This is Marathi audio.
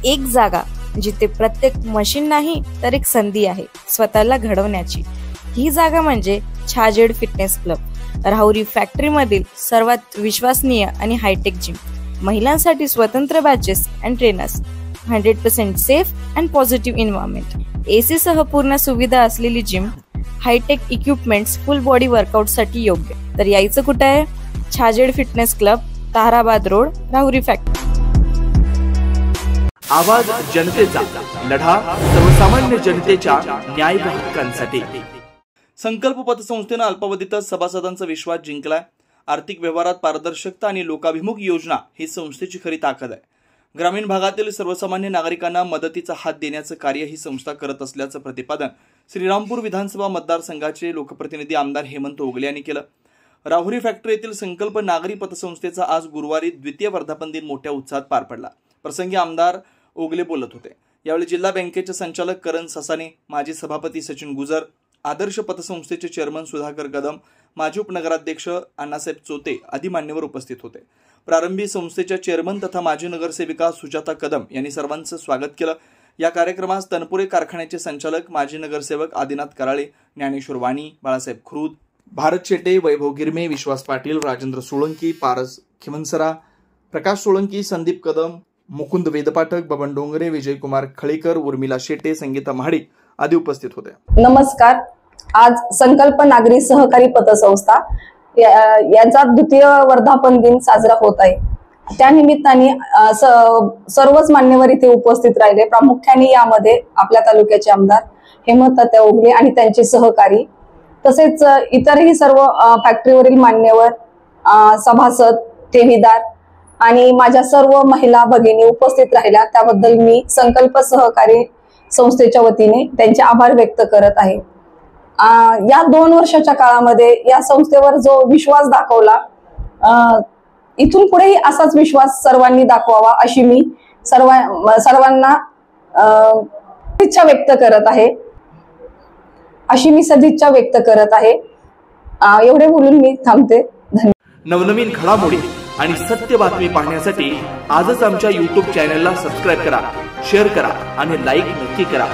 एक जागा जिथे प्रत्येक मशीन नाही तर एक संधी आहे स्वतःला घडवण्याची। ही जागा म्हणजे Chhajed fitness club, Rahuri factory मधील सर्वात विश्वसनीय आणि हायटेक जिम। महिलांसाठी स्वतंत्र batches and trainers, 100% safe and positive environment, AC सह पूर्ण सुविधा असलेली gym, hi tech equipments, full body workout साठी योग्य। तर यायचं कुठे आहे? Chhajed fitness club, Tarabad road, Rahuri factory. आवाज जनतेचा, लढा सर्वसामान्य जनतेच्या न्याय व हक्कांसाठी। संकल्प पतसंस्थेने अल्पावधीतच सभासदांचा विश्वास जिंकलाय। आर्थिक व्यवहारात पारदर्शकता आणि लोकाभिमुख योजना ही संस्थेची खरी ताकद आहे। ग्रामीण भागातील सर्वसामान्य नागरिकांना मदतीचा हात देण्याचं कार्य ही संस्था करत असल्याचं प्रतिपादन श्रीरामपूर विधानसभा मतदारसंघाचे लोकप्रतिनिधी आमदार हेमंत ओगले यांनी केलं। राहुरी फॅक्टरी येथील संकल्प नागरी पतसंस्थेचा आज गुरुवारी द्वितीय वर्धापन दिन मोठ्या उत्साहात पार पडला। प्रसंगी आमदार ओगले बोलत होते। यावेळी जिल्हा बँकेचे संचालक करण ससाने, माजी सभापती सचिन गुजर, आदर्श पतसंस्थेचे चेअरमन सुधाकर कदम, माजी उपनगराध्यक्ष अण्णासाहेब चोते आदी मान्यवर उपस्थित होते। प्रारंभी संस्थेच्या चेअरमन तथा माजी नगरसेविका सुजाता कदम यांनी सर्वांचं स्वागत केलं। या कार्यक्रमास तनपुरे कारखान्याचे संचालक, माजी नगरसेवक आदिनाथ कराळे, ज्ञानेश्वर वाणी, बाळासाहेब खुरूद, भारत शेटे, वैभव गिरमे, विश्वास पाटील, राजेंद्र सोळंकी, पारस खिमनसरा, प्रकाश सोळंकी, संदीप कदम, मुकुंद वेदपाठक, बबन डोंगरे, विजयकुमार खळेकर, उर्मिला शेटे, संगीता महाडिक आदी उपस्थित होते। नमस्कार। आज संकल्प नागरी सहकारी पतसंस्था याचा द्वितीय वर्धापन दिन साजरा होत आहे। त्या निमित्ताने सर्वच मान्यवर इथे उपस्थित राहिले। प्रामुख्याने यामध्ये आपल्या तालुक्याचे आमदार हेमंत ओगले आणि त्यांचे सहकारी, तसेच इतरही सर्व फॅक्टरीवरील मान्यवर, सभासद, ठेवीदार आणि माझ्या सर्व महिला भगिनी उपस्थित राहिल्या। त्याबद्दल मी संकल्प सहकारी संस्थेच्या वतीने त्यांचे आभार व्यक्त करत आहे। या 2 वर्षाच्या काळामध्ये या संस्थेवर जो विश्वास दाखवला, इथून पुढेही असाच विश्वास सर्वांनी दाखवावा अशी मी सर्वांना सदिच्छा व्यक्त करत आहे। एवढे बोलून मी थांबते। धन्यवाद। नवनवीन घडामोडी आणि सत्य बातमी पाहण्यासाठी आजच आमच्या YouTube चॅनलला सबस्क्राइब करा, शेअर करा आणि लाईक नक्की करा।